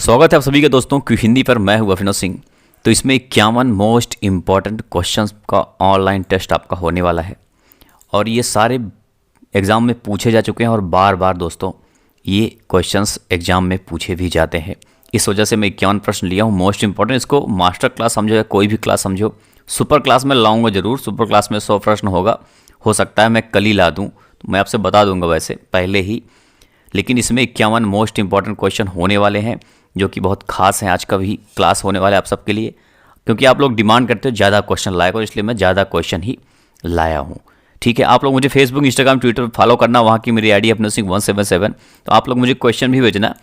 स्वागत है आप सभी के दोस्तों क्विक हिंदी पर। मैं हूं अभिनव सिंह। तो इसमें 51 मोस्ट इम्पॉर्टेंट क्वेश्चंस का ऑनलाइन टेस्ट आपका होने वाला है और ये सारे एग्ज़ाम में पूछे जा चुके हैं और बार बार दोस्तों ये क्वेश्चंस एग्ज़ाम में पूछे भी जाते हैं। इस वजह से मैं 51 प्रश्न लिया हूँ मोस्ट इम्पॉर्टेंट। इसको मास्टर क्लास समझो या कोई भी क्लास समझो, सुपर क्लास में लाऊंगा ज़रूर। सुपर क्लास में 100 प्रश्न होगा, हो सकता है मैं कल ही ला दूँ, तो मैं आपसे बता दूंगा वैसे पहले ही। लेकिन इसमें 51 मोस्ट इंपॉर्टेंट क्वेश्चन होने वाले हैं जो कि बहुत खास हैं। आज का भी क्लास होने वाला है आप सबके लिए, क्योंकि आप लोग डिमांड करते हो ज़्यादा क्वेश्चन लाया करो, इसलिए मैं ज़्यादा क्वेश्चन ही लाया हूँ। ठीक है, आप लोग मुझे फेसबुक, इंस्टाग्राम, ट्विटर पर फॉलो करना, वहाँ की मेरी आईडी अभिनव सिंह 177। तो आप लोग मुझे क्वेश्चन भी भेजना,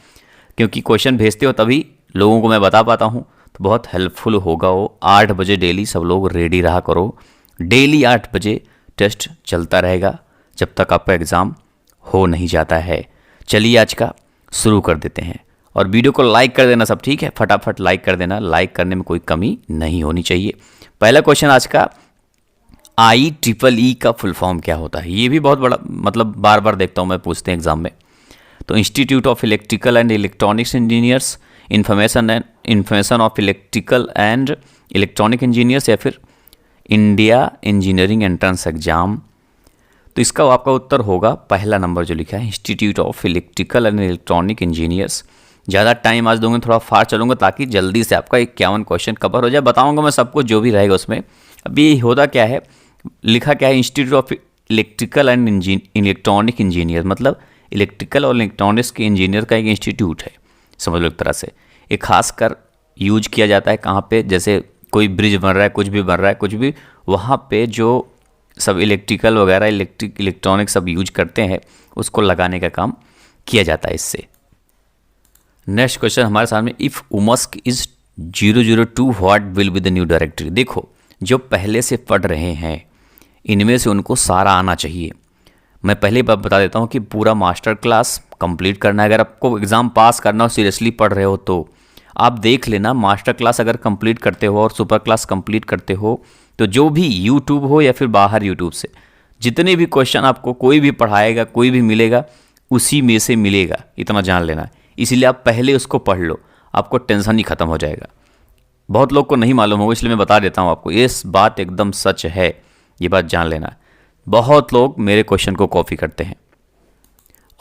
क्योंकि क्वेश्चन भेजते हो तभी लोगों को मैं बता पाता हूँ, तो बहुत हेल्पफुल होगा वो। 8 बजे डेली सब लोग रेडी रहा करो। डेली 8 बजे टेस्ट चलता रहेगा जब तक आपका एग्ज़ाम हो नहीं जाता है। चलिए आज का शुरू कर देते हैं और वीडियो को लाइक कर देना सब, ठीक है, फटाफट लाइक कर देना। लाइक करने में कोई कमी नहीं होनी चाहिए। पहला क्वेश्चन आज का, IEEE का फुल फॉर्म क्या होता है? ये भी बहुत बड़ा, मतलब बार बार देखता हूँ मैं, पूछते हैं एग्जाम में। तो institute of electrical and electronics engineers, information of electrical and electronic engineers, या फिर इंडिया इंजीनियरिंग एंट्रेंस एग्जाम। तो इसका आपका उत्तर होगा पहला नंबर जो लिखा है, institute of electrical and electronic engineers. ज़्यादा टाइम आज दूंगा, थोड़ा फास्ट चलूंगा ताकि जल्दी से आपका 51 क्वेश्चन कवर हो जाए। बताऊंगा मैं सबको जो भी रहेगा उसमें। अभी होता क्या है, लिखा क्या है, institute of electrical and electronic engineer, मतलब इलेक्ट्रिकल और इलेक्ट्रॉनिक्स के इंजीनियर का एक इंस्टीट्यूट है, समझ लो एक तरह से। ये खास कर यूज किया जाता है कहाँ पे, जैसे कोई ब्रिज बन रहा है, कुछ भी बन रहा है, कुछ भी, वहाँ पे जो सब इलेक्ट्रिकल वगैरह, इलेक्ट्रॉनिक सब यूज करते हैं, उसको लगाने का काम किया जाता है इससे। नेक्स्ट क्वेश्चन हमारे सामने, if umask is 002 what will be the new directory. देखो, जो पहले से पढ़ रहे हैं इनमें से उनको सारा आना चाहिए। मैं पहले ही बता देता हूँ कि पूरा मास्टर क्लास कंप्लीट करना है। अगर आपको एग्ज़ाम पास करना हो, सीरियसली पढ़ रहे हो, तो आप देख लेना। मास्टर क्लास अगर कंप्लीट करते हो और सुपर क्लास कंप्लीट करते हो, तो जो भी यूट्यूब हो या फिर बाहर यूट्यूब से जितने भी क्वेश्चन आपको कोई भी पढ़ाएगा, कोई भी मिलेगा, उसी में से मिलेगा, इतना जान लेना। इसीलिए आप पहले उसको पढ़ लो, आपको टेंशन ही खत्म हो जाएगा। बहुत लोग को नहीं मालूम होगा, इसलिए मैं बता देता हूँ आपको। ये बात एकदम सच है, ये बात जान लेना। बहुत लोग मेरे क्वेश्चन को कॉपी करते हैं,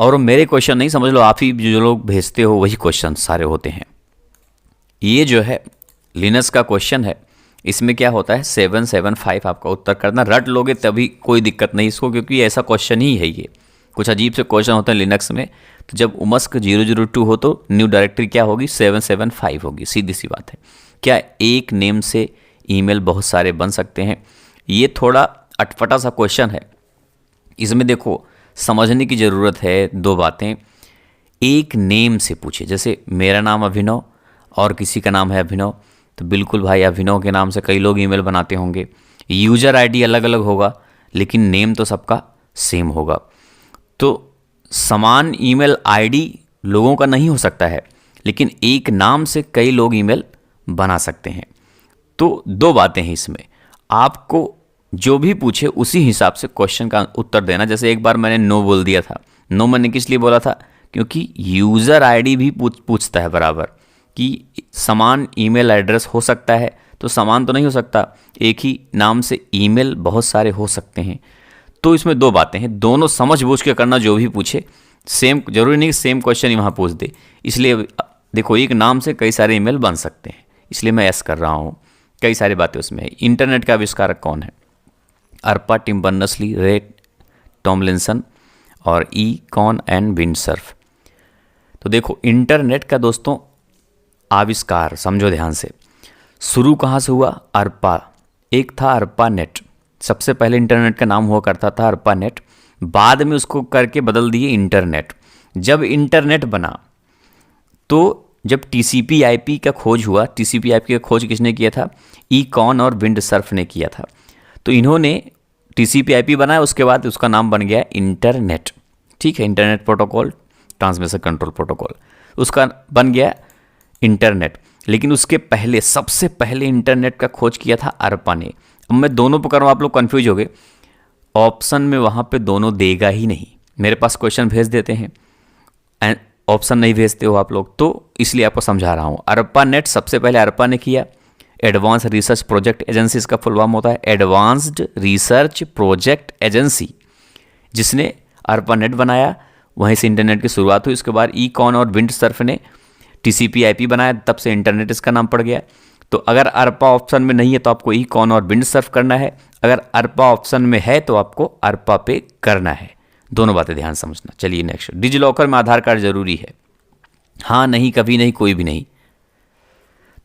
और मेरे क्वेश्चन नहीं, समझ लो आप ही जो लोग भेजते हो वही क्वेश्चन सारे होते हैं। ये जो है लिनक्स का क्वेश्चन है, इसमें क्या होता है, 775 आपका उत्तर करना। रट लोगे तभी कोई दिक्कत नहीं इसको, क्योंकि ऐसा क्वेश्चन ही है ये। कुछ अजीब से क्वेश्चन होते हैं लिनक्स में। तो जब उमस्क 002 हो तो न्यू डायरेक्टरी क्या होगी, 775 होगी, सीधी सी बात है। क्या एक नेम से ईमेल बहुत सारे बन सकते हैं? ये थोड़ा अटपटा सा क्वेश्चन है। इसमें देखो, समझने की ज़रूरत है दो बातें। एक नेम से पूछे, जैसे मेरा नाम अभिनव और किसी का नाम है अभिनव, तो बिल्कुल भाई अभिनव के नाम से कई लोग ईमेल बनाते होंगे। यूज़र आईडी अलग अलग होगा, लेकिन नेम तो सबका सेम होगा। तो समान ईमेल आईडी लोगों का नहीं हो सकता है, लेकिन एक नाम से कई लोग ईमेल बना सकते हैं। तो दो बातें हैं इसमें, आपको जो भी पूछे उसी हिसाब से क्वेश्चन का उत्तर देना। जैसे एक बार मैंने नो बोल दिया था। नो मैंने किस लिए बोला था, क्योंकि यूज़र आईडी भी पूछता है बराबर कि समान ईमेल एड्रेस हो सकता है, तो समान तो नहीं हो सकता, एक ही नाम से ईमेल बहुत सारे हो सकते हैं। तो इसमें दो बातें हैं, दोनों समझ बूझ के करना। जो भी पूछे सेम, जरूरी नहीं सेम क्वेश्चन ही वहाँ पूछ दे। इसलिए देखो, एक नाम से कई सारे ईमेल बन सकते हैं, इसलिए मैं ऐसा कर रहा हूँ। कई सारी बातें उसमें है। इंटरनेट का आविष्कारक कौन है? अर्पा, टिम बर्नर्स-ली, रे टॉमलिंसन और ई कॉन एंड विंडसर्फ। तो देखो, इंटरनेट का दोस्तों आविष्कार समझो ध्यान से, शुरू कहाँ से हुआ? अर्पा, एक था अर्पा नेट। सबसे पहले इंटरनेट का नाम हुआ करता था अर्पा नेट, बाद में उसको करके बदल दिए इंटरनेट। जब इंटरनेट बना तो जब TCP/IP का खोज हुआ, TCP/IP का खोज किसने किया था? ई कॉन और विंडसर्फ ने किया था। तो इन्होंने TCP/IP बनाया, उसके बाद उसका नाम बन गया इंटरनेट। ठीक है, internet protocol, transmission control protocol, उसका बन गया इंटरनेट। लेकिन उसके पहले, सबसे पहले इंटरनेट का खोज किया था अर्पा ने। अब मैं दोनों पर करूँ, आप लोग कंफ्यूज हो गए। ऑप्शन में वहाँ पे दोनों देगा ही नहीं। मेरे पास क्वेश्चन भेज देते हैं, ऑप्शन नहीं भेजते हो आप लोग, तो इसलिए आपको समझा रहा हूँ। अरपा नेट सबसे पहले अरपा ने किया। एडवांस रिसर्च प्रोजेक्ट एजेंसी इसका फुल फॉर्म होता है, एडवांस्ड रिसर्च प्रोजेक्ट एजेंसी, जिसने अरपा नेट बनाया, वहीं से इंटरनेट की शुरुआत हुई। उसके बाद ईकॉन और विंडसर्फ ने TCP/IP बनाया, तब से इंटरनेट इसका नाम पड़ गया। तो अगर अरपा ऑप्शन में नहीं है तो आपको ईकॉन और विंडसर्फ करना है, अगर अरपा ऑप्शन में है तो आपको अरपा पे करना है। दोनों बातें ध्यान समझना। चलिए नेक्स्ट, डिजिलॉकर में आधार कार्ड जरूरी है? हाँ, नहीं, कभी नहीं, कोई भी नहीं।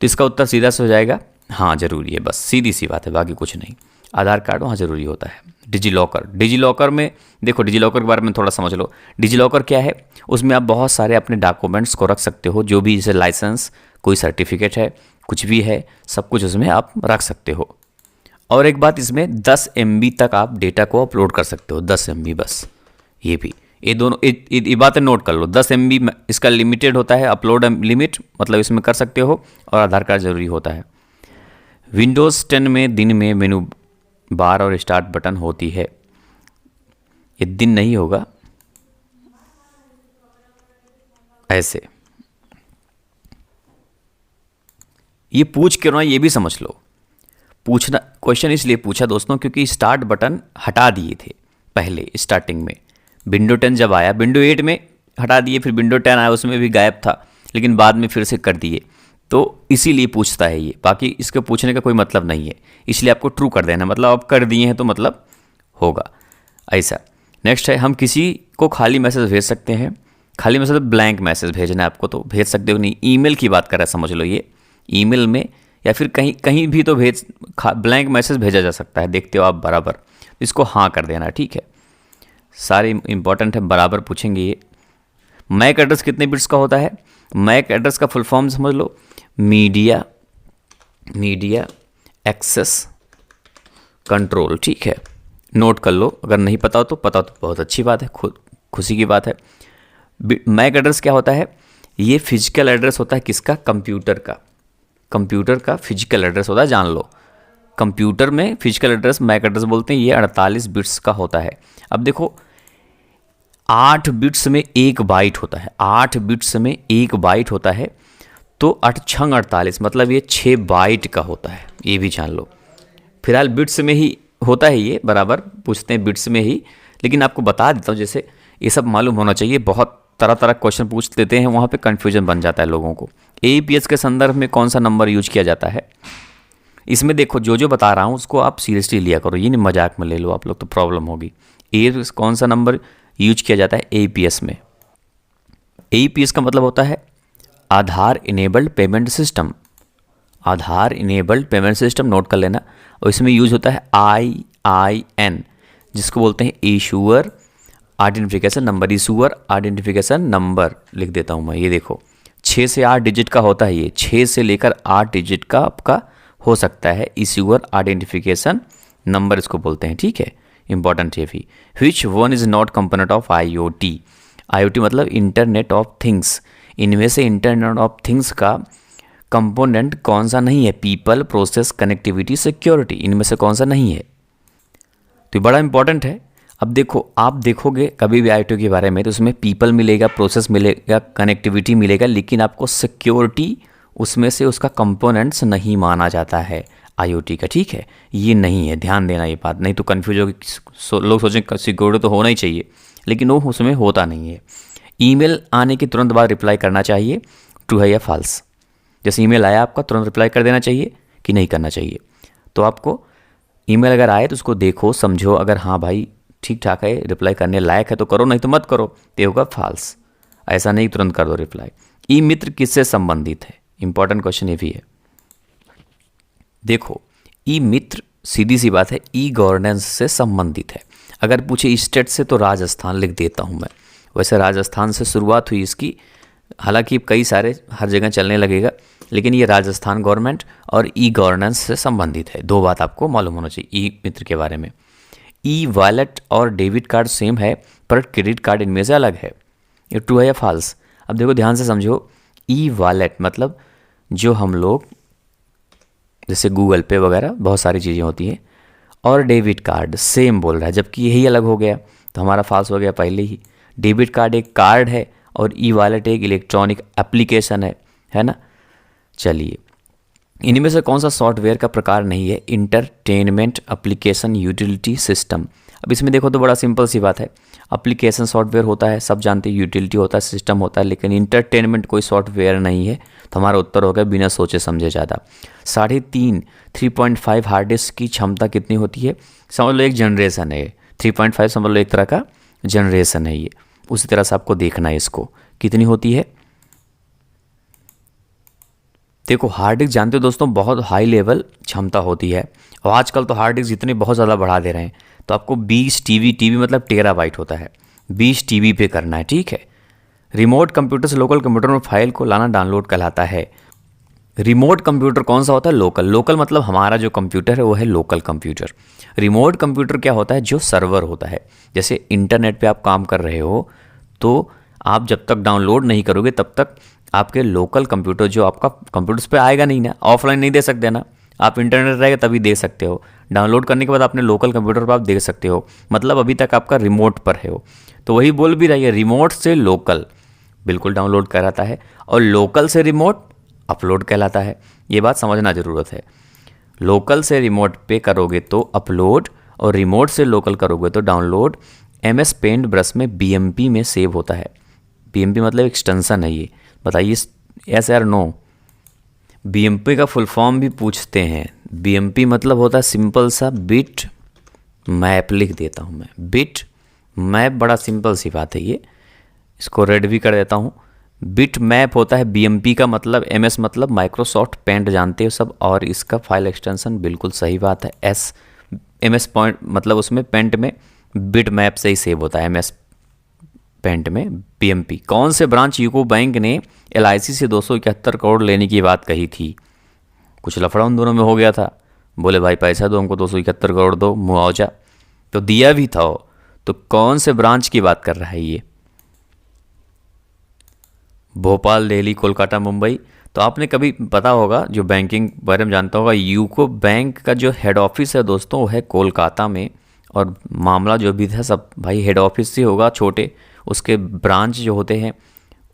तो इसका उत्तर सीधा से हो जाएगा हाँ जरूरी है, बस सीधी सी बात है, बाकी कुछ नहीं। आधार कार्ड वहाँ ज़रूरी होता है। डिजिलॉकर में देखो, डिजिलॉकर के बारे में थोड़ा समझ लो। डिजिलॉकर क्या है? उसमें आप बहुत सारे अपने डॉक्यूमेंट्स को रख सकते हो, जो भी जैसे लाइसेंस, कोई सर्टिफिकेट है, कुछ भी है, सब कुछ उसमें आप रख सकते हो। और एक बात, इसमें 10 MB तक आप डेटा को अपलोड कर सकते हो, 10 MB बस। ये भी, ये दोनों ये बातें नोट कर लो। 10 MB इसका लिमिटेड होता है, अपलोड लिमिट, मतलब इसमें कर सकते हो। और आधार कार्ड ज़रूरी होता है। विंडोज़ 10 में दिन में मेनू बार और स्टार्ट बटन होती है। ये दिन नहीं होगा, ऐसे। ये पूछ के ना, ये भी समझ लो। पूछना, क्वेश्चन इसलिए पूछा दोस्तों क्योंकि स्टार्ट बटन हटा दिए थे पहले स्टार्टिंग में। विंडो 10 जब आया, विंडो 8 में हटा दिए, फिर विंडो 10 आया, उसमें भी गायब था, लेकिन बाद में फिर से कर दिए। तो इसीलिए पूछता है ये, बाकी इसके पूछने का कोई मतलब नहीं है। इसलिए आपको ट्रू कर देना, मतलब आप कर दिए हैं तो मतलब होगा ऐसा। नेक्स्ट है, हम किसी को खाली मैसेज भेज सकते हैं? खाली मैसेज ब्लैंक मैसेज भेजना है आपको, तो भेज सकते हो नहीं। ईमेल की बात कर रहा है, समझ लो। ये ईमेल में या फिर कहीं कहीं भी तो ब्लैंक मैसेज भेजा जा सकता है, देखते हो आप बराबर। इसको हाँ कर देना, ठीक है। सारे इंपॉर्टेंट है, बराबर पूछेंगे ये। मैक एड्रेस कितने बिट्स का होता है? मैक एड्रेस का फुल फॉर्म समझ लो, मीडिया एक्सेस कंट्रोल, ठीक है। नोट कर लो, अगर नहीं पता हो तो बहुत अच्छी बात है, खुशी की बात है। मैक एड्रेस क्या होता है? ये फिजिकल एड्रेस होता है किसका? कंप्यूटर का फिजिकल एड्रेस होता है, जान लो। कंप्यूटर में फिजिकल एड्रेस मैक एड्रेस बोलते हैं। ये 48 बिट्स का होता है। अब देखो, 8 बिट्स में 1 बाइट होता है, 8 बिट्स में 1 बाइट होता है, तो 8 छंग 48, मतलब ये 6 बाइट का होता है, ये भी जान लो। फिलहाल बिट्स में ही होता है ये, बराबर पूछते हैं बिट्स में ही, लेकिन आपको बता देता हूँ, जैसे ये सब मालूम होना चाहिए। बहुत तरह तरह क्वेश्चन पूछ लेते हैं, वहाँ पे कन्फ्यूजन बन जाता है लोगों को। AEPS के संदर्भ में कौन सा नंबर यूज किया जाता है? इसमें देखो, जो बता रहा हूँ उसको आप सीरियसली लिया करो, ये नहीं मजाक में ले लो आप लोग, तो प्रॉब्लम होगी। कौन सा नंबर यूज किया जाता है AEPS में? AEPS का मतलब होता है आधार इनेबल्ड पेमेंट सिस्टम। आधार इनेबल्ड पेमेंट सिस्टम, नोट कर लेना। और इसमें यूज होता है IIN, जिसको बोलते हैं issuer identification number. Issuer identification number लिख देता हूँ मैं, ये देखो 6 से 8 डिजिट का होता है। ये 6 से लेकर 8 डिजिट का आपका हो सकता है। इशूअर आइडेंटिफिकेशन नंबर इसको बोलते हैं, ठीक है। इंपॉर्टेंट है भी। Which one is not component of IoT? IoT मतलब इंटरनेट ऑफ थिंग्स। इनमें से इंटरनेट ऑफ थिंग्स का कंपोनेंट कौन सा नहीं है? पीपल, प्रोसेस, कनेक्टिविटी, सिक्योरिटी, इनमें से कौन सा नहीं है? तो बड़ा इंपॉर्टेंट है। अब देखो, आप देखोगे कभी भी IoT के बारे में तो उसमें पीपल मिलेगा, प्रोसेस मिलेगा, कनेक्टिविटी मिलेगा, लेकिन आपको सिक्योरिटी उसमें से उसका कंपोनेंट्स नहीं माना जाता है IoT का, ठीक है। ये नहीं है, ध्यान देना ये बात, नहीं तो कन्फ्यूज होगी। लोग सोचेंगे सिक्योरिटी तो होना ही चाहिए, लेकिन वो उसमें होता नहीं है। ईमेल आने के तुरंत बाद रिप्लाई करना चाहिए, ट्रू है या फॉल्स? जैसे ईमेल आया आपका, तुरंत रिप्लाई कर देना चाहिए कि नहीं करना चाहिए? तो आपको ईमेल अगर आए तो उसको देखो, समझो, अगर हाँ भाई ठीक ठाक है, रिप्लाई करने लायक है तो करो, नहीं तो मत करो, तो होगा फॉल्स। ऐसा नहीं तुरंत कर दो रिप्लाई। ई मित्र किससे संबंधित है? इंपॉर्टेंट क्वेश्चन ये भी है। देखो, ई मित्र सीधी सी बात है, ई गवर्नेंस से संबंधित है। अगर पूछे स्टेट से तो राजस्थान लिख देता हूँ मैं। वैसे राजस्थान से शुरुआत हुई इसकी, हालांकि कई सारे हर जगह चलने लगेगा, लेकिन ये राजस्थान गवर्नमेंट और ई गवर्नेंस से संबंधित है। दो बात आपको मालूम होना चाहिए ई मित्र के बारे में। ई वॉलेट और डेबिट कार्ड सेम है, पर क्रेडिट कार्ड इनमें से अलग है। ये ट्रू है या फॉल्स? अब देखो ध्यान से समझो, ई वॉलेट मतलब जो हम लोग जैसे गूगल पे वगैरह बहुत सारी चीज़ें होती हैं, और डेबिट कार्ड सेम बोल रहा है, जबकि यही अलग हो गया, तो हमारा फॉल्स हो गया पहले ही। डेबिट कार्ड एक कार्ड है और ई वॉलेट एक इलेक्ट्रॉनिक एप्लीकेशन है ना। चलिए, इनमें से कौन सा सॉफ्टवेयर का प्रकार नहीं है? Entertainment application utility system. अब इसमें देखो तो बड़ा सिंपल सी बात है, एप्लीकेशन सॉफ्टवेयर होता है, सब जानते हैं, यूटिलिटी होता है, सिस्टम होता है, लेकिन इंटरटेनमेंट कोई सॉफ्टवेयर नहीं है। तो हमारा उत्तर होगा बिना सोचे समझे ज़्यादा। 3.5 हार्ड डिस्क की क्षमता कितनी होती है? समझ लो एक जनरेशन है, 3.5 समझ लो एक तरह का जनरेशन है ये। उसी तरह से आपको देखना है इसको कितनी होती है। देखो हार्ड डिस्क जानते हो दोस्तों बहुत हाई लेवल क्षमता होती है, और आजकल तो हार्ड डिस्क जितने बहुत ज़्यादा बढ़ा दे रहे हैं, तो आपको 20 टीबी मतलब टेराबाइट होता है, 20 टीबी पे करना है, ठीक है। रिमोट कंप्यूटर से लोकल कंप्यूटर में फाइल को लाना डाउनलोड कहलाता है। रिमोट कंप्यूटर कौन सा होता है? लोकल मतलब हमारा जो कंप्यूटर है वो है लोकल कंप्यूटर। रिमोट कंप्यूटर क्या होता है? जो सर्वर होता है। जैसे इंटरनेट पे आप काम कर रहे हो, तो आप जब तक डाउनलोड नहीं करोगे तब तक आपके लोकल कंप्यूटर जो आपका कंप्यूटर्स पे आएगा नहीं ना, ऑफलाइन नहीं दे सकते ना, आप इंटरनेट रहेगा तभी दे सकते हो। डाउनलोड करने के बाद अपने लोकल कंप्यूटर पर आप देख सकते हो, मतलब अभी तक आपका रिमोट पर है वो। तो वही बोल भी रही है, रिमोट से लोकल बिल्कुल डाउनलोड कहलाता है, और लोकल से रिमोट अपलोड कहलाता है। ये बात समझना ज़रूरत है। लोकल से रिमोट पे करोगे तो अपलोड, और रिमोट से लोकल करोगे तो डाउनलोड। MS पेंट ब्रश में BMP में सेव होता है। BMP मतलब एक्सटेंशन है ये, बताइए यस या नो। BMP का फुल फॉर्म भी पूछते हैं। BMP मतलब होता है सिंपल सा बिट मैप, लिख देता हूँ मैं, बिट मैप, बड़ा सिंपल सी बात है ये। इसको रेड भी कर देता हूँ। बिट मैप होता है BMP का मतलब। MS मतलब माइक्रोसॉफ्ट पेंट जानते हो सब, और इसका फाइल एक्सटेंशन बिल्कुल सही बात है MS पॉइंट मतलब उसमें पेंट में बिट मैप से ही सेव होता है MS पेंट में BMP। कौन से ब्रांच यूको बैंक ने LIC से 271 करोड़ लेने की बात कही थी? कुछ लफड़ा उन दोनों में हो गया था, बोले भाई पैसा दो हमको 271 करोड़ दो मुआवजा, तो दिया भी था। तो कौन से ब्रांच की बात कर रहा है ये? भोपाल, दिल्ली, कोलकाता, मुंबई। तो आपने कभी पता होगा, जो बैंकिंग बारे में जानता होगा, यूको बैंक का जो हेड ऑफिस है दोस्तों वो है कोलकाता में, और मामला जो भी था सब भाई हेड ऑफिस से होगा। छोटे उसके ब्रांच जो होते हैं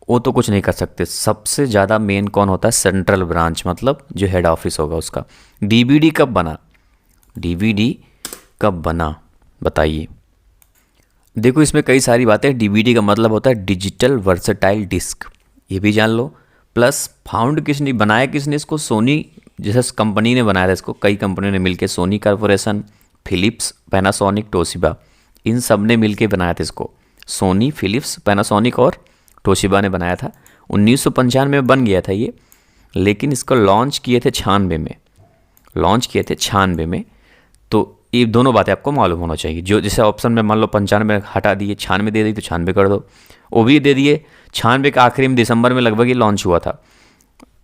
वो तो कुछ नहीं कर सकते। सबसे ज़्यादा मेन कौन होता है? सेंट्रल ब्रांच, मतलब जो हेड ऑफिस होगा उसका। DVD कब बना? DVD कब बना बताइए। देखो इसमें कई सारी बातें। DVD का मतलब होता है डिजिटल वर्सेटाइल डिस्क, ये भी जान लो। प्लस फाउंड किसने बनाया, किसने इसको? सोनी जैसे कंपनी ने बनाया था इसको, कई कंपनियों ने मिलकर, सोनी कॉर्पोरेशन, फिलिप्स, पैनासोनिक, टोशिबा, इन सब ने मिलकर बनाया था इसको। सोनी, फिलिप्स, पैनासोनिक और टोशिबा ने बनाया था। 1995 में बन गया था ये, लेकिन इसको लॉन्च किए थे 96 में। तो ये दोनों बातें आपको मालूम होना चाहिए। जो जैसे ऑप्शन में मान लो 95 हटा दिए, 96 दे दी तो 96 कर दो, वो भी दे दिए। 96 का आखिरी में दिसंबर में लगभग ये लॉन्च हुआ था,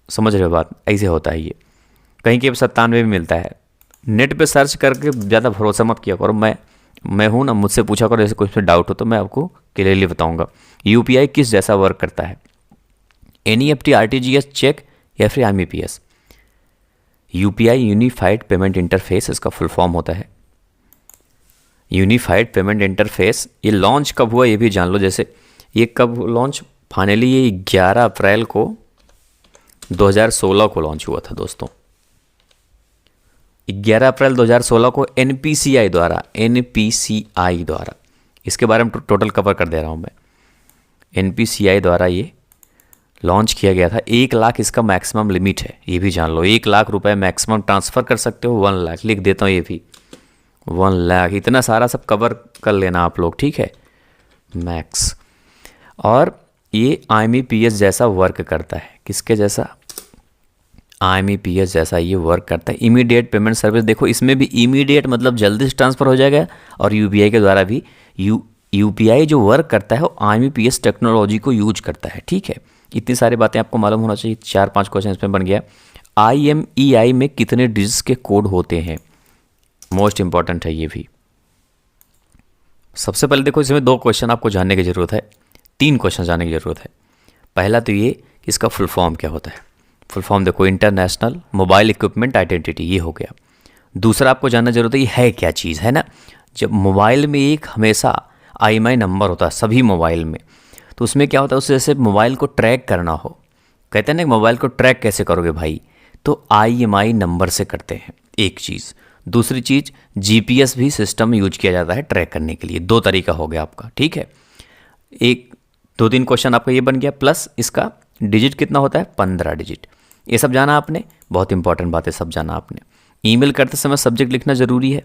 समझ रहे हो बात? ऐसे होता है ये। कहीं के 97 में मिलता है। नेट पे सर्च करके ज़्यादा भरोसा मत किया करो। मैं हूँ ना, मुझसे पूछा करो, जैसे कुछ डाउट हो तो मैं आपको क्लियरली बताऊँगा। UPI किस जैसा वर्क करता है? NEFT, RTGS, चेक या फिर IMPS? UPI unified payment interface इसका फुल फॉर्म होता है। यूनिफाइड पेमेंट इंटरफेस ये लॉन्च कब हुआ ये भी जान लो। जैसे ये कब लॉन्च, फाइनली ये 11 अप्रैल को 2016 को लॉन्च हुआ था दोस्तों। 11 अप्रैल 2016 को NPCI द्वारा, इसके बारे में टोटल कवर कर दे रहा हूँ मैं। NPCI द्वारा ये लॉन्च किया गया था। 1 लाख इसका मैक्सिमम लिमिट है, ये भी जान लो। 1 लाख रुपए मैक्सिमम ट्रांसफ़र कर सकते हो। 1 लाख लिख देता हूँ, ये भी 1 लाख, इतना सारा सब कवर कर लेना आप लोग, ठीक है, मैक्स। और ये IMPS जैसा वर्क करता है। किसके जैसा? IMPS जैसा ये वर्क करता है। इमीडिएट पेमेंट सर्विस, देखो इसमें भी इमीडिएट मतलब जल्दी से ट्रांसफ़र हो जाएगा, और UPI के द्वारा भी UPI जो वर्क करता है वो IMPS टेक्नोलॉजी को यूज करता है, ठीक है। इतनी सारी बातें आपको मालूम होना चाहिए। 4-5 क्वेश्चन इसमें बन गया। IMEI में कितने डिजिट्स के कोड होते हैं? मोस्ट इंपॉर्टेंट है ये भी। सबसे पहले देखो इसमें 2 क्वेश्चन आपको जानने की ज़रूरत है, 3 क्वेश्चन जानने की ज़रूरत है। पहला तो ये इसका फुल फॉर्म क्या होता है। फुल फॉर्म देखो, इंटरनेशनल मोबाइल इक्विपमेंट आइडेंटिटी, ये हो गया। दूसरा आपको जानना जरूरत है ये है क्या चीज़, है ना। जब मोबाइल में एक हमेशा IMEI नंबर होता है सभी मोबाइल में, तो उसमें क्या होता है, उससे जैसे मोबाइल को ट्रैक करना हो, कहते हैं ना मोबाइल को ट्रैक कैसे करोगे भाई, तो IMI नंबर से करते हैं एक चीज़। दूसरी चीज़ GPS भी सिस्टम में यूज किया जाता है ट्रैक करने के लिए। 2 तरीका हो गया आपका, ठीक है। एक 2-3 क्वेश्चन आपका ये बन गया, प्लस इसका डिजिट कितना होता है, 15 डिजिट। ये सब जाना आपने, बहुत इंपॉर्टेंट बात है, सब जाना आपने। ईमेल करते समय सब्जेक्ट लिखना ज़रूरी है,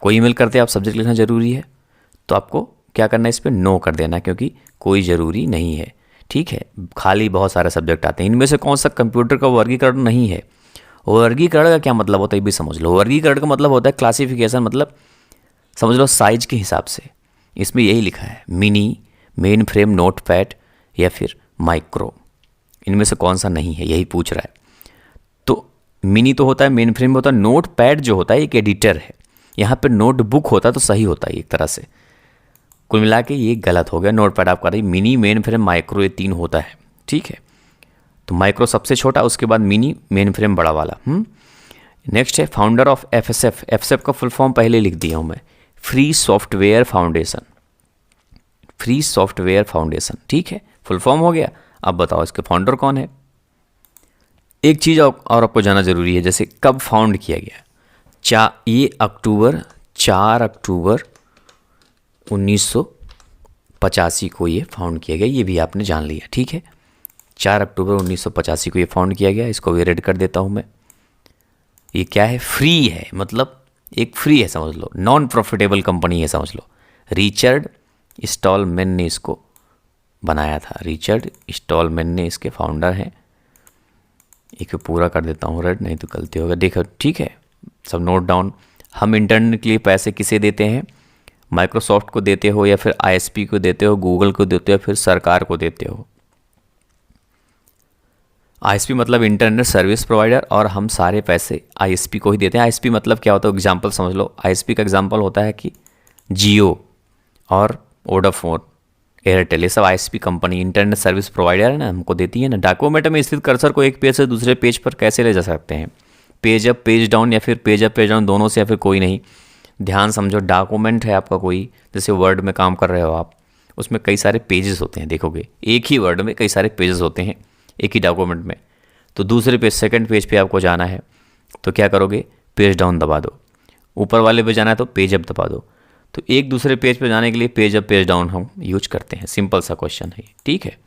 कोई ईमेल करते आप सब्जेक्ट लिखना ज़रूरी है, तो आपको क्या करना है, इस पर नो कर देना, क्योंकि कोई ज़रूरी नहीं है, ठीक है। खाली बहुत सारे सब्जेक्ट आते हैं, इनमें से कौन सा कंप्यूटर का वर्गीकरण नहीं है। वर्गीकरण का क्या मतलब होता है ये भी समझ लो। वर्गीकरण का मतलब होता है क्लासिफिकेशन, मतलब समझ लो साइज के हिसाब से। इसमें यही लिखा है mini, main frame, note pad या फिर माइक्रो, इनमें से कौन सा नहीं है, यही पूछ रहा है। तो मिनी तो होता है, मेन फ्रेम होता है, नोट पैड जो होता है एक एडिटर है, यहाँ पे नोटबुक होता है तो सही होता है एक तरह से। कुल मिला के ये गलत हो गया, नोट पैड आपका रही, मिनी, मेन फ्रेम, माइक्रो, ये 3 होता है, ठीक है। तो माइक्रो सबसे छोटा, उसके बाद मिनी, मेन फ्रेम बड़ा वाला। नेक्स्ट है फाउंडर ऑफ FSF। FSF का फुल फॉर्म पहले लिख दिया हूँ मैं, free software foundation, free software foundation, ठीक है, फुल फॉर्म हो गया। अब बताओ इसके फाउंडर कौन है। एक चीज़ और आपको जानना ज़रूरी है, जैसे कब फाउंड किया गया। ये 4 अक्टूबर 1985 को ये फाउंड किया गया, ये भी आपने जान लिया, ठीक है। 4 अक्टूबर 1985 को ये फाउंड किया गया। इसको भी रेड कर देता हूँ मैं। ये क्या है, फ्री है, मतलब एक फ्री है समझ लो, नॉन प्रॉफिटेबल कंपनी है समझ लो। रिचर्ड स्टॉलमैन ने इसको बनाया था, रिचर्ड स्टॉलमैन ने इसके फाउंडर हैं। एक पूरा कर देता हूँ रेड, नहीं तो गलती होगा, देखो ठीक है, सब नोट डाउन। हम इंटरनेट के लिए पैसे किसे देते हैं, माइक्रोसॉफ्ट को देते हो या फिर ISP को देते हो, गूगल को देते हो, फिर सरकार को देते हो। ISP मतलब इंटरनेट सर्विस प्रोवाइडर, और हम सारे पैसे ISP को ही देते हैं। ISP मतलब क्या होता है, एग्जांपल समझ लो। ISP का एग्जांपल होता है कि जियो और वोडाफोन, एयरटेल, ये सब ISP company internet service provider है ना, हमको देती है ना। डॉक्यूमेंट में स्थित कर्सर को एक पेज से दूसरे पेज पर कैसे ले जा सकते हैं, पेज अप, पेज डाउन, या फिर पेज अप, पेज डाउन, दोनों से, या फिर कोई नहीं। ध्यान समझो, डॉक्यूमेंट है आपका कोई, जैसे वर्ड में काम कर रहे हो आप, उसमें कई सारे पेजेस होते हैं, देखोगे एक ही वर्ड में कई सारे पेजेस होते हैं एक ही डॉक्यूमेंट में। तो दूसरे पेज, सेकंड पेज पे आपको जाना है, तो क्या करोगे, पेज डाउन दबा दो। ऊपर वाले पे जाना है तो पेज अप दबा दो। तो एक दूसरे पेज पे जाने के लिए पेज अप, पेज डाउन हम यूज करते हैं। सिंपल सा क्वेश्चन है, ठीक है।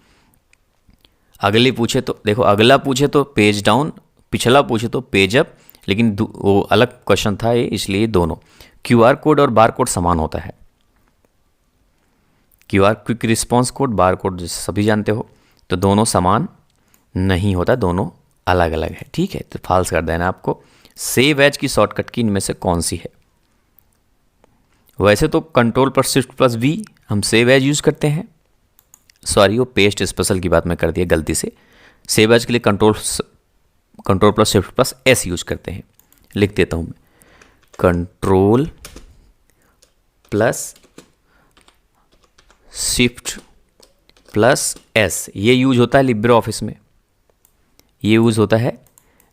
अगले पूछे तो देखो, अगला पूछे तो पेज डाउन, पिछला पूछे तो पेज अप, लेकिन वो अलग क्वेश्चन था ये, इसलिए दोनों। QR कोड और बार कोड समान होता है। QR quick response code, bar code जैसे सभी जानते हो, तो दोनों समान नहीं होता, दोनों अलग अलग है, ठीक है। तो फाल्स कर देना आपको। सेव एज की शॉर्टकट की इनमें से कौन सी है। वैसे तो Ctrl+Shift+V हम सेव एज यूज़ करते हैं, सॉरी वो पेस्ट स्पेशल की बात मैं कर दिया गलती से। सेव एज के लिए Ctrl+Shift+S यूज करते हैं। लिख देता हूँ मैं, Ctrl+Shift+S, ये यूज होता है लिब्रे ऑफिस में, ये यूज होता है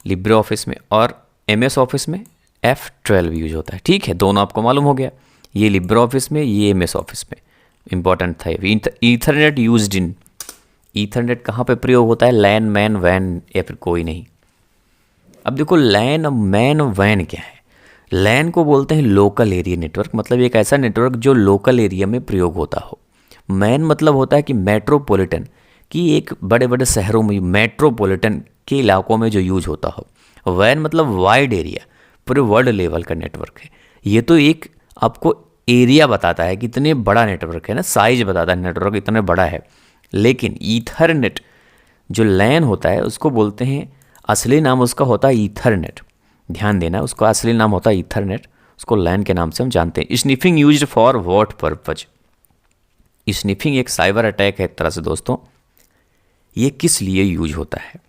लिब्रे ऑफिस में, और MS ऑफिस में F12 यूज होता है, ठीक है। दोनों आपको मालूम हो गया, ये लिब्रे ऑफिस में, ये MS ऑफिस में। इंपॉर्टेंट था ये। ईथरनेट यूज्ड इन, ईथरनेट कहाँ पे प्रयोग होता है, लैन, मैन, वैन, या फिर कोई नहीं। अब देखो लैन, मैन, वैन क्या है। लैन को बोलते हैं लोकल एरिया नेटवर्क, मतलब एक ऐसा नेटवर्क जो लोकल एरिया में प्रयोग होता हो। मैन मतलब होता है कि मेट्रोपॉलिटन, कि एक बड़े बड़े शहरों में, मेट्रोपॉलिटन के इलाकों में जो यूज होता हो। वैन मतलब वाइड एरिया, पूरे वर्ल्ड लेवल का नेटवर्क है। ये तो एक आपको एरिया बताता है, कितने बड़ा नेटवर्क है ना, साइज बताता है नेटवर्क इतना बड़ा है। लेकिन ईथरनेट जो लैन होता है उसको बोलते हैं, असली नाम उसका होता है ईथरनेट। ध्यान देना, उसका असली नाम होता है ईथरनेट, उसको लैन के नाम से हम जानते हैं। Sniffing used for what purpose. Sniffing एक साइबर अटैक है एक तरह से दोस्तों। ये किस लिए यूज होता है,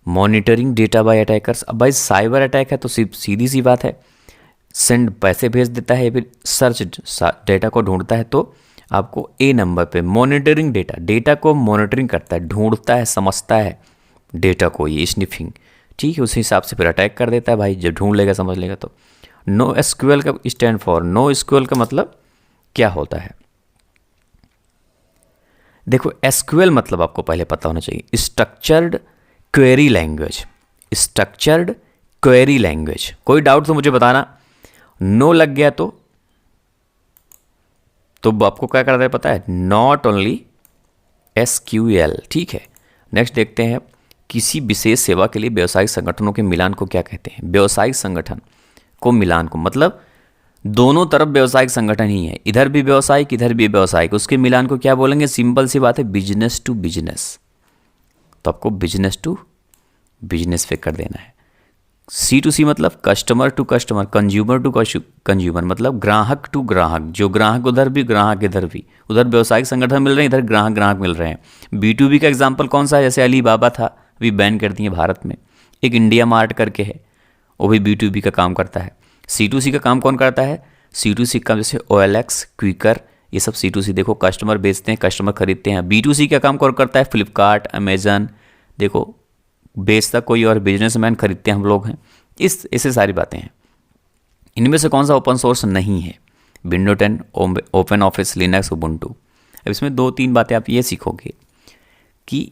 मॉनिटरिंग डेटा बाय अटैकर्स। अब भाई साइबर अटैक है तो सीधी सी बात है, सेंड पैसे भेज देता है, फिर सर्च डेटा को ढूंढता है, तो आपको A नंबर पे मॉनिटरिंग डेटा, डेटा को मॉनिटरिंग करता है, ढूंढता है, समझता है डेटा को, ये स्निफिंग, ठीक है। उस हिसाब से फिर अटैक कर देता है भाई, जब ढूंढ लेगा समझ लेगा तो। नो एसक्यूएल का स्टैंड फॉर, नो एसक्यूएल का मतलब क्या होता है, देखो एसक्यूएल मतलब आपको पहले पता होना चाहिए, structured query language, structured query language. कोई डाउट तो मुझे बताना, नो लग गया तो आपको क्या करना है पता है, नॉट ओनली एसक्यूएल, ठीक है। नेक्स्ट देखते हैं, किसी विशेष सेवा के लिए व्यावसायिक संगठनों के मिलान को क्या कहते हैं। व्यावसायिक संगठन को मिलान को मतलब दोनों तरफ व्यावसायिक संगठन ही है, इधर भी व्यावसायिक इधर भी व्यावसायिक, उसके मिलान को क्या बोलेंगे, सिंपल सी बात है, बिजनेस टू बिजनेस। तो आपको बिजनेस टू बिजनेस पे कर देना है। सी टू सी मतलब customer to customer, consumer to consumer, मतलब ग्राहक टू ग्राहक, जो ग्राहक उधर भी ग्राहक इधर भी, उधर व्यावसायिक संगठन मिल रहे हैं, इधर ग्राहक ग्राहक मिल रहे हैं। बी टू बी का एग्जाम्पल कौन सा है, जैसे अली बाबा था, अभी बैन कर दिए भारत में। एक इंडिया मार्ट करके है, वो भी बी टू बी का काम करता है। सी टू सी का काम कौन करता है, सी टू सी का जैसे OLX, क्विकर, ये सब सी टू सी, देखो कस्टमर बेचते हैं कस्टमर खरीदते हैं। बी टू सी का काम कौन करता है, फ्लिपकार्ट, अमेजन, देखो बेचता कोई और बिजनेसमैन, खरीदते हम लोग हैं। ऐसे सारी बातें हैं। इनमें से कौन सा ओपन सोर्स नहीं है, window 10, open office, Linux, Ubuntu. अब इसमें 2-3 बातें आप ये सीखोगे कि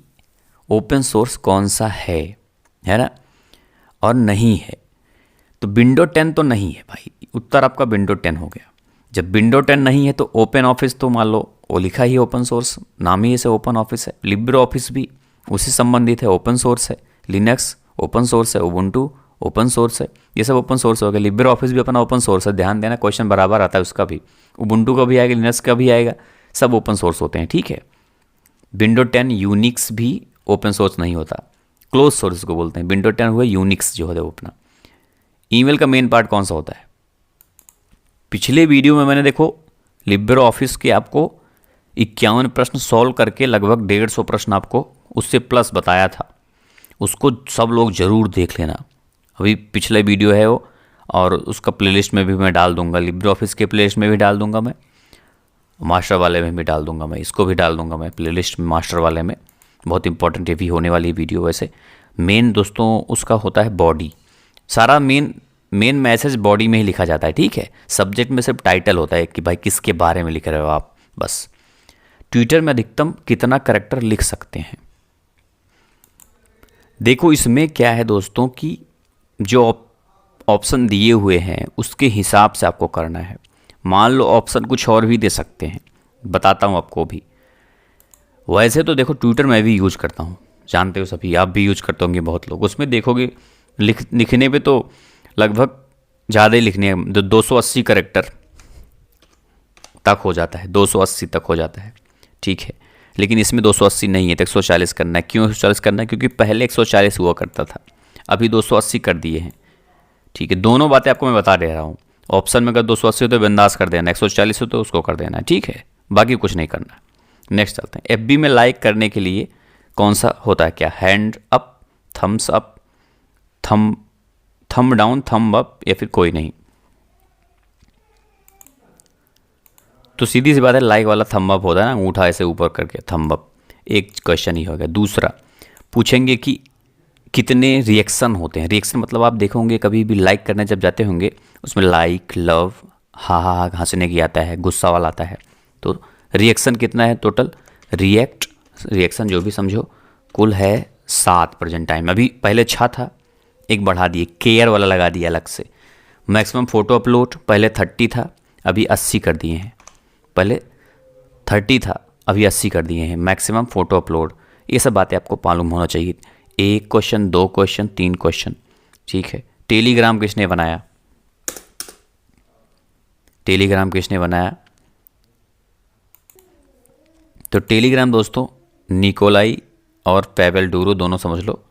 ओपन सोर्स कौन सा है ना, और नहीं है। तो विंडो 10 तो नहीं है भाई, उत्तर आपका विंडो 10 हो गया। जब विंडो 10 नहीं है तो ओपन ऑफिस तो मान लो वो लिखा ही ओपन सोर्स, नाम ही ऐसे ओपन ऑफिस है। लिब्रे ऑफिस भी उसी संबंधित है, ओपन सोर्स है। लिनक्स ओपन सोर्स है, उबुंटू ओपन सोर्स है, ये सब ओपन सोर्स हो गया। लिब्रे ऑफिस भी अपना ओपन सोर्स है, ध्यान देना क्वेश्चन बराबर आता है उसका भी, उबुंटू का भी आएगा, लिनक्स का भी आएगा, सब ओपन सोर्स होते हैं, ठीक है। विंडो 10 यूनिक्स भी ओपन सोर्स नहीं होता, क्लोज सोर्स को बोलते हैं। विंडो 10 हुआ यूनिक्स जो है वो अपना। ईमेल का मेन पार्ट कौन सा होता है, पिछले वीडियो में मैंने देखो लिब्रे ऑफिस के आपको 51 प्रश्न सॉल्व करके लगभग 150 प्रश्न आपको उससे प्लस बताया था, उसको सब लोग ज़रूर देख लेना। अभी पिछले वीडियो है वो, और उसका प्लेलिस्ट में भी मैं डाल दूंगा, लिब्रे ऑफिस के प्लेलिस्ट में भी डाल दूंगा मैं, मास्टर वाले में भी डाल दूंगा मैं, इसको भी डाल दूंगा मैं प्लेलिस्ट में मास्टर वाले में। बहुत इंपॉर्टेंट ये भी होने वाली वीडियो। वैसे मेन दोस्तों उसका होता है बॉडी, सारा मेन मैसेज बॉडी में ही लिखा जाता है, ठीक है। सब्जेक्ट में सिर्फ टाइटल होता है कि भाई किसके बारे में लिख रहे हो आप, बस। ट्विटर में अधिकतम कितना कैरेक्टर लिख सकते हैं, देखो इसमें क्या है दोस्तों कि जो ऑप्शन दिए हुए हैं उसके हिसाब से आपको करना है। मान लो ऑप्शन कुछ और भी दे सकते हैं, बताता हूँ आपको भी। वैसे तो देखो ट्विटर मैं भी यूज करता हूँ, जानते हो सभी, आप भी यूज करते होंगे बहुत लोग। उसमें देखोगे लिखने पे तो लगभग ज़्यादा ही लिखने हैं, 280 कैरेक्टर तक हो जाता है, 280 तक हो जाता है, ठीक है। लेकिन इसमें 280 नहीं है, तो 140 करना है। क्यों 140 करना है, क्योंकि पहले 140 हुआ करता था, अभी 280 कर दिए हैं, ठीक है। दोनों बातें आपको मैं बता दे रहा हूँ। ऑप्शन में अगर 280 हो तो बिंदास कर देना, 140 हो तो उसको कर देना, ठीक है, बाकी कुछ नहीं करना। नेक्स्ट चलते हैं। FB में लाइक करने के लिए कौन सा होता है, क्या, हैंड अप, थम्स अप, थम डाउन, थम अप, या फिर कोई नहीं। तो सीधी सी बात है, लाइक वाला थम अप होता है ना, अंगूठा ऐसे ऊपर करके थम अप। एक क्वेश्चन ही हो गया। दूसरा पूछेंगे कि कितने रिएक्शन होते हैं। रिएक्शन मतलब आप देखोगे कभी भी लाइक करने जब जाते होंगे, उसमें लाइक, लव, हा हा हा हंसने की आता है, गुस्सा वाला आता है। तो रिएक्शन कितना है टोटल, रिएक्शन जो भी समझो, कुल है 7 प्रेजेंट टाइम। अभी पहले 6 था, एक बढ़ा दिए, केयर वाला लगा दिया अलग से। मैक्सिमम फ़ोटो अपलोड पहले 30 था, अभी 80 कर दिए हैं। पहले 30 था, अभी 80 कर दिए हैं मैक्सिमम फ़ोटो अपलोड। ये सब बातें आपको मालूम होना चाहिए। 1 क्वेश्चन, 2 क्वेश्चन, 3 क्वेश्चन, ठीक है। टेलीग्राम किसने बनाया, टेलीग्राम किसने बनाया, तो टेलीग्राम दोस्तों निकोलाई और पैवेल डूरो, दोनों समझ लो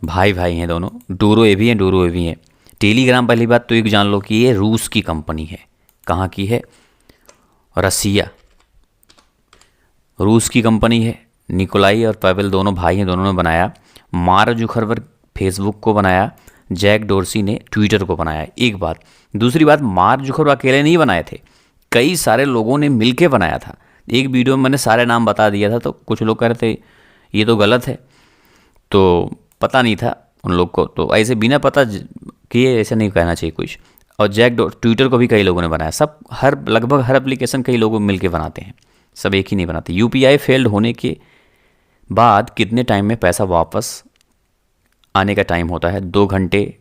भाई हैं दोनों। डूरो ये भी हैं, डूरो ये भी हैं। टेलीग्राम पहली बात तो एक जान लो कि ये रूस की कंपनी है। कहाँ की है, रसिया, रूस की कंपनी है। निकोलाई और पैवेल दोनों भाई हैं, दोनों ने बनाया। मार्क जुकरबर्ग फेसबुक को बनाया, जैक डोर्सी ने ट्विटर को बनाया। एक बात। दूसरी बात, मार्क जुकरबर्ग अकेले नहीं बनाए थे, कई सारे लोगों ने मिलके बनाया था। एक वीडियो में मैंने सारे नाम बता दिया था, तो कुछ लोग कह रहे थे ये तो गलत है, तो पता नहीं था उन लोग को, तो ऐसे बिना पता किए ऐसे नहीं कहना चाहिए कुछ। और ट्विटर को भी कई लोगों ने बनाया, सब लगभग हर एप्लीकेशन कई लोग मिलके बनाते हैं, सब एक ही नहीं बनाते। यूपीआई फेल्ड होने के बाद कितने टाइम में पैसा वापस आने का टाइम होता है? 2 घंटे,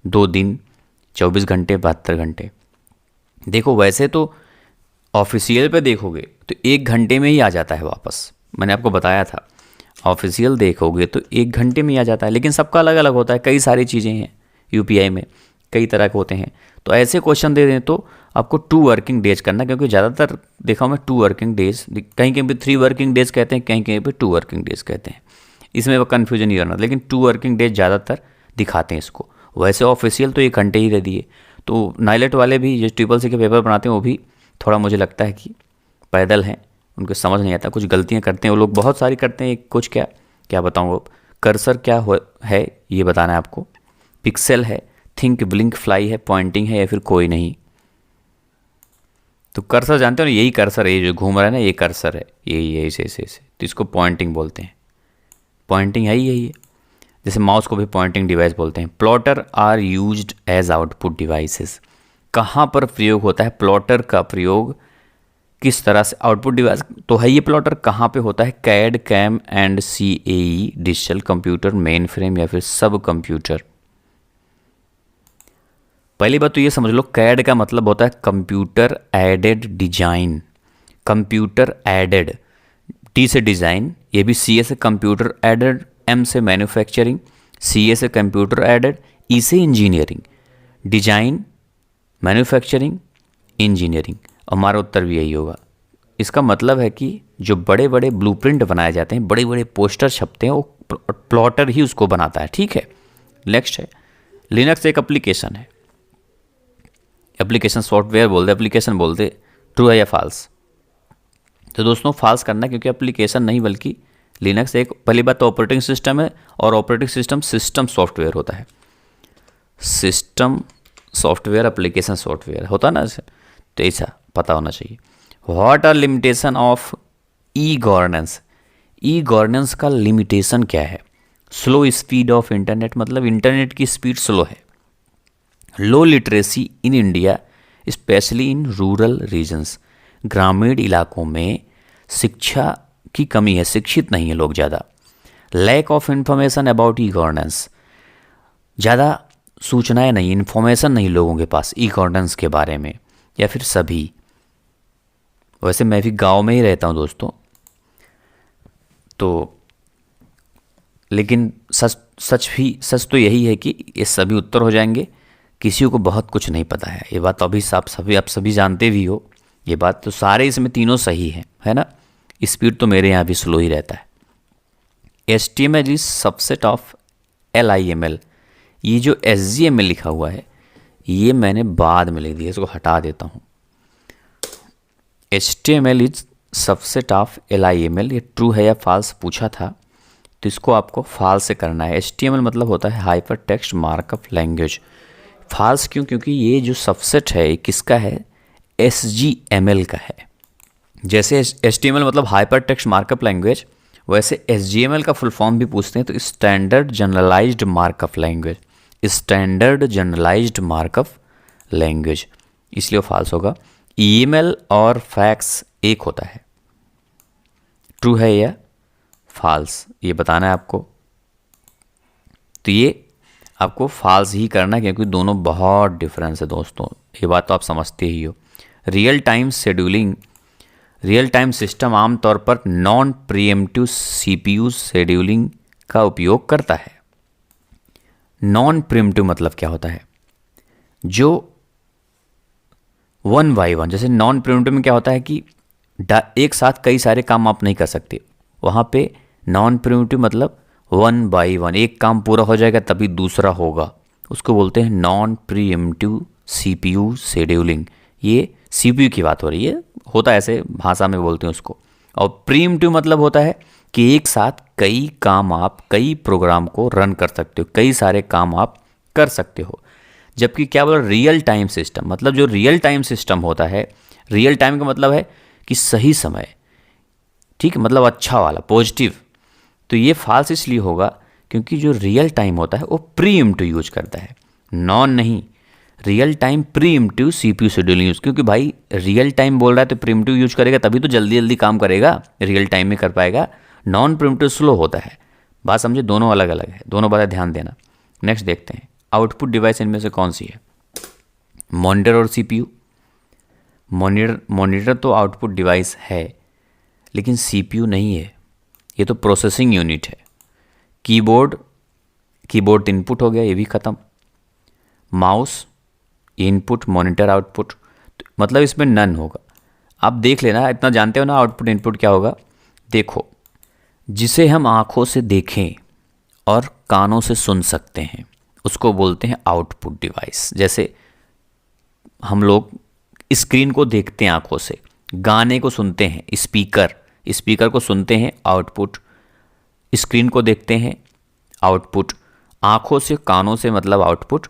2 दिन, 24 घंटे, 72 घंटे। देखो वैसे तो ऑफिशियल पे देखोगे तो 1 घंटे में ही आ जाता है वापस, मैंने आपको बताया था। ऑफिशियल देखोगे तो 1 घंटे में ही आ जाता है, लेकिन सबका अलग अलग होता है। कई सारी चीज़ें हैं यूपीआई में, कई तरह के होते हैं। तो ऐसे क्वेश्चन दे दें तो आपको 2 वर्किंग डेज करना, क्योंकि ज़्यादातर देखा मैं 2 वर्किंग डेज, कहीं कहीं पे 3 वर्किंग डेज कहते हैं, कहीं कहीं पे 2 वर्किंग डेज कहते हैं। इसमें वो कन्फ्यूजन नहीं करना, लेकिन 2 वर्किंग डेज ज़्यादातर दिखाते हैं इसको। वैसे ऑफिशियल तो 1 घंटे ही दे दिए। तो नाइलेट वाले भी जो ट्रिपल सी के पेपर बनाते हैं वो भी थोड़ा मुझे लगता है कि पैदल हैं, उनको समझ नहीं आता, कुछ गलतियां करते हैं वो लोग, बहुत सारी करते हैं। कुछ क्या क्या बताऊँ, कर्सर क्या है ये बताना है आपको, पिक्सल है, थिंक, ब्लिंक, फ्लाई है, पॉइंटिंग है, या फिर कोई नहीं। तो कर्सर जानते हो ना, यही कर्सर है, ये जो घूम रहा है ना, ये कर्सर है, यही है, ऐसे। तो इसको पॉइंटिंग बोलते हैं। पॉइंटिंग है यही है, जैसे माउस को भी पॉइंटिंग डिवाइस बोलते हैं। Plotter are used as output devices. कहाँ पर प्रयोग होता है प्लॉटर का प्रयोग, किस तरह से? आउटपुट डिवाइस तो है ये प्लॉटर, कहाँ पे होता है? CAD, CAM and CAE, digital computer, main frame या फिर सब कंप्यूटर। पहली बात तो ये समझ लो, कैड का मतलब होता है computer aided design. Computer aided, T से डिज़ाइन, ये भी CA से कंप्यूटर एडेड, M से मैन्युफैक्चरिंग, CA से कंप्यूटर एडेड, E से इंजीनियरिंग। Design, manufacturing, engineering. हमारा उत्तर भी यही होगा। इसका मतलब है कि जो बड़े बड़े ब्लूप्रिंट बनाए जाते हैं, बड़े बड़े पोस्टर छपते हैं, वो प्लॉटर ही उसको बनाता है। ठीक है, नेक्स्ट है लिनक्स एक एप्लीकेशन है। एप्लीकेशन सॉफ्टवेयर बोलते, एप्लीकेशन बोलते, ट्रू है या फॉल्स? तो दोस्तों फॉल्स करना, क्योंकि एप्लीकेशन नहीं बल्कि लिनक्स एक, पहली बात तो ऑपरेटिंग सिस्टम है, और ऑपरेटिंग सिस्टम सिस्टम सॉफ्टवेयर होता है। सिस्टम सॉफ्टवेयर, एप्लीकेशन सॉफ्टवेयर होता है ना, तो ऐसा पता होना चाहिए। What are limitation of e governance? E governance का लिमिटेशन क्या है? स्लो स्पीड ऑफ इंटरनेट, मतलब इंटरनेट की स्पीड स्लो है। Low literacy in India specially in rural regions, ग्रामीण इलाकों में शिक्षा की कमी है, शिक्षित नहीं है लोग ज़्यादा। Lack of information about e governance, ज़्यादा सूचनाएं नहीं, इन्फॉर्मेशन नहीं लोगों के पास ई गवर्नेंस के बारे में, या फिर सभी। वैसे मैं भी गांव में ही रहता हूं दोस्तों, तो लेकिन सच तो यही है कि ये सभी उत्तर हो जाएंगे। किसी को बहुत कुछ नहीं पता है, ये बात तो अभी आप सभी जानते भी हो ये बात, तो सारे इसमें तीनों सही है ना। स्पीड तो मेरे यहाँ भी स्लो ही रहता है। HTML is subset of LIML। ये जो SGML लिखा हुआ है ये मैंने बाद में लिख दिया, इसको हटा देता हूँ। HTML is subset of LIML, ये ट्रू है या फॉल्स पूछा था, तो इसको आपको फॉल्स से करना है। HTML मतलब होता है hyper text markup language. False क्यों? क्योंकि ये जो सबसेट है ये किसका है? SGML का है। जैसे HTML मतलब हाइपर टेक्स्ट मार्कअप लैंग्वेज, वैसे SGML का फुल फॉर्म भी पूछते हैं, तो standard generalized markup language, standard generalized markup language, इसलिए फॉल्स होगा। ईमेल और फैक्स एक होता है, ट्रू है या फॉल्स ये बताना है आपको। तो ये आपको फॉल्स ही करना है, क्योंकि दोनों बहुत डिफरेंस है दोस्तों, ये बात तो आप समझते ही हो। Real time scheduling, real time system आमतौर पर नॉन प्रीएम्प्टिव CPU शेड्यूलिंग का उपयोग करता है। नॉन प्रीएम्प्टिव मतलब क्या होता है? जो 1 by 1, जैसे नॉन प्रीएम्प्टिव में क्या होता है कि एक साथ कई सारे काम आप नहीं कर सकते, वहाँ पे नॉन प्रीएम्प्टिव मतलब 1 by 1, एक काम पूरा हो जाएगा तभी दूसरा होगा, उसको बोलते हैं नॉन प्रीएम्प्टिव CPU शेड्यूलिंग। ये CPU की बात हो रही है, होता है ऐसे भाषा में बोलते हैं उसको। और प्रीएम्प्टिव मतलब होता है कि एक साथ कई काम आप, कई प्रोग्राम को रन कर सकते हो, कई सारे काम आप कर सकते हो। जबकि क्या बोला, रियल टाइम सिस्टम, मतलब जो रियल टाइम सिस्टम होता है, रियल टाइम का मतलब है कि सही समय, ठीक है, मतलब अच्छा वाला, पॉजिटिव। तो ये फॉल्स इसलिए होगा क्योंकि जो रियल टाइम होता है वो प्रीएम्प्टिव यूज करता है, नॉन नहीं। Real time pre-emptive CPU scheduling use, क्योंकि भाई रियल टाइम बोल रहा है तो प्रीएम्प्टिव यूज करेगा तभी तो जल्दी जल्दी काम करेगा, रियल टाइम में कर पाएगा। नॉन प्रीएम्प्टिव स्लो होता है। बात समझे, दोनों अलग अलग है, दोनों बातें ध्यान देना। नेक्स्ट देखते हैं, आउटपुट डिवाइस इनमें से कौन सी है? मॉनिटर और सीपीयू। मॉनिटर तो आउटपुट डिवाइस है, लेकिन सीपीयू नहीं है, ये तो प्रोसेसिंग यूनिट है। कीबोर्ड तो इनपुट हो गया, ये भी ख़त्म। माउस इनपुट, मॉनिटर आउटपुट, मतलब इसमें नन होगा। आप देख लेना, इतना जानते हो ना आउटपुट इनपुट क्या होगा। देखो, जिसे हम आँखों से देखें और कानों से सुन सकते हैं उसको बोलते हैं आउटपुट डिवाइस। जैसे हम लोग स्क्रीन को देखते हैं आँखों से, गाने को सुनते हैं, स्पीकर को सुनते हैं, आउटपुट। स्क्रीन को देखते हैं, आउटपुट। आँखों से कानों से मतलब आउटपुट।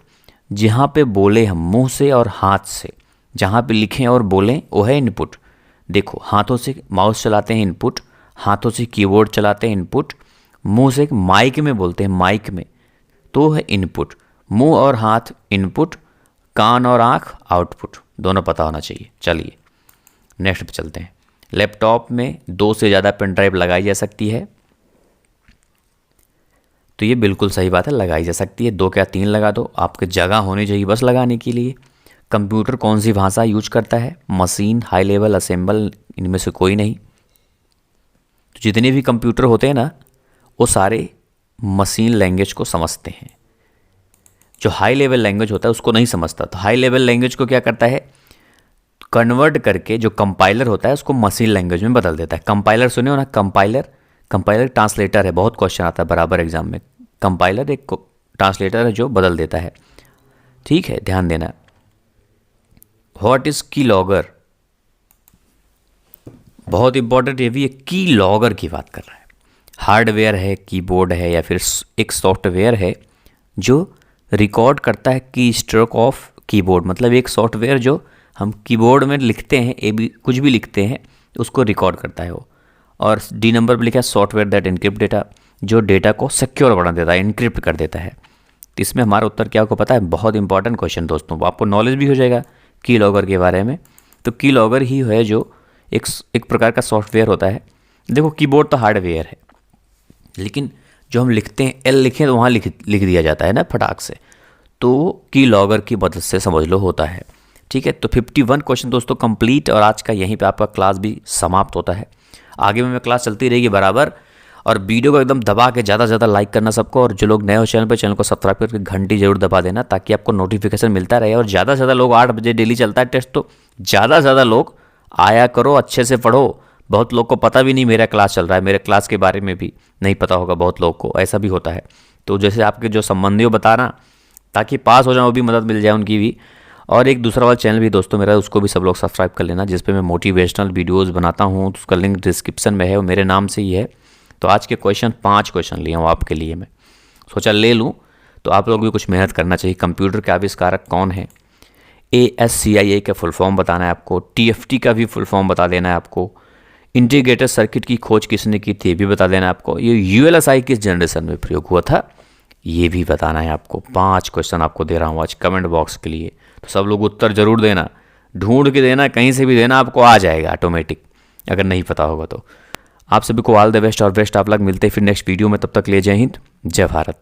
जहाँ पे बोले हम मुंह से और हाथ से, जहाँ पे लिखें और बोलें वो है इनपुट। देखो, हाथों से माउस चलाते हैं इनपुट, हाथों से कीबोर्ड चलाते हैं इनपुट, मुंह से माइक में बोलते हैं माइक में तो है इनपुट। मुंह और हाथ इनपुट, कान और आँख आउटपुट, दोनों पता होना चाहिए। चलिए नेक्स्ट पे चलते हैं। लैपटॉप में 2 से ज़्यादा पेन ड्राइव लगाई जा सकती है, तो ये बिल्कुल सही बात है, लगाई जा सकती है। 2 क्या 3 लगा दो, आपकी जगह होनी चाहिए बस लगाने के लिए। कंप्यूटर कौन सी भाषा यूज करता है? मशीन, हाई लेवल, असेंबल, इनमें से कोई नहीं। तो जितने भी कंप्यूटर होते हैं ना वो सारे मशीन लैंग्वेज को समझते हैं। जो हाई लेवल लैंग्वेज होता है उसको नहीं समझता, तो हाई लेवल लैंग्वेज को क्या करता है, कन्वर्ट करके जो कंपाइलर होता है उसको मशीन लैंग्वेज में बदल देता है। कंपाइलर सुने हो ना, कंपाइलर ट्रांसलेटर है, बहुत क्वेश्चन आता है बराबर एग्जाम में। कंपाइलर एक ट्रांसलेटर है जो बदल देता है, ठीक है, ध्यान देना। व्हाट इज की लॉगर, बहुत इंपॉर्टेंट, ये भी की लॉगर की बात कर रहा है। हार्डवेयर है, कीबोर्ड है, या फिर एक सॉफ्टवेयर है जो रिकॉर्ड करता है की स्ट्रोक ऑफ कीबोर्ड। मतलब एक सॉफ्टवेयर जो हम कीबोर्ड में लिखते हैं, कुछ भी लिखते हैं उसको रिकॉर्ड करता है वो। और डी नंबर पर लिखा है सॉफ्टवेयर दैट इनक्रिप्ट डेटा, जो डेटा को सिक्योर बना देता है, इनक्रिप्ट कर देता है। तो इसमें हमारा उत्तर क्या आपको पता है? बहुत इंपॉर्टेंट क्वेश्चन दोस्तों, आपको नॉलेज भी हो जाएगा की लॉगर के बारे में। तो की लॉगर ही है जो एक प्रकार का सॉफ्टवेयर होता है। देखो, कीबोर्ड तो हार्डवेयर है, लेकिन जो हम लिखते हैं एल लिखें तो वहाँ लिख दिया जाता है ना फटाक से, तो की लॉगर की मदद से समझ लो होता है। ठीक है, तो 51 क्वेश्चन दोस्तों कंप्लीट, और आज का यहीं पे आपका क्लास भी समाप्त होता है। आगे में क्लास चलती रहेगी बराबर, और वीडियो को एकदम दबा के ज़्यादा से ज़्यादा लाइक करना सबको, और जो लोग नए हो चैनल पर, चैनल को सब्सक्राइब करके घंटी जरूर दबा देना ताकि आपको नोटिफिकेशन मिलता रहे। और ज़्यादा से ज़्यादा लोग, 8 बजे डेली चलता है टेस्ट, तो ज़्यादा से ज़्यादा लोग आया करो, अच्छे से पढ़ो। बहुत लोग को पता भी नहीं मेरा क्लास चल रहा है, मेरे क्लास के बारे में भी नहीं पता होगा बहुत लोग को, ऐसा भी होता है। तो जैसे आपके जो संबंधी हो बताना, ताकि पास हो जाए, वो भी मदद मिल जाए उनकी भी। और एक दूसरा वाला चैनल भी दोस्तों मेरा, उसको भी सब लोग सब्सक्राइब कर लेना, जिस पे मैं मोटिवेशनल वीडियोस बनाता हूँ, उसका लिंक डिस्क्रिप्शन में है, वो मेरे नाम से ही है। तो आज के 5 क्वेश्चन लिए हूँ आपके लिए, मैं सोचा ले लूँ, तो आप लोग भी कुछ मेहनत करना चाहिए। कंप्यूटर के आविष्कारक कौन है? ASCII का फुल फॉर्म बताना है आपको, TFT का भी फुल फॉर्म बता देना है आपको, इंटीग्रेटेड सर्किट की खोज किसने की थी ये भी बता देना है आपको, ये ULSI किस जनरेशन में प्रयोग हुआ था ये भी बताना है आपको। 5 क्वेश्चन आपको दे रहा हूँ आज कमेंट बॉक्स के लिए, तो सब लोग उत्तर जरूर देना, ढूंढ के देना, कहीं से भी देना, आपको आ जाएगा ऑटोमेटिक अगर नहीं पता होगा तो। आप सभी को ऑल द बेस्ट और बेस्ट आप लोग, मिलते हैं फिर नेक्स्ट वीडियो में, तब तक ले जय हिंद, जय भारत।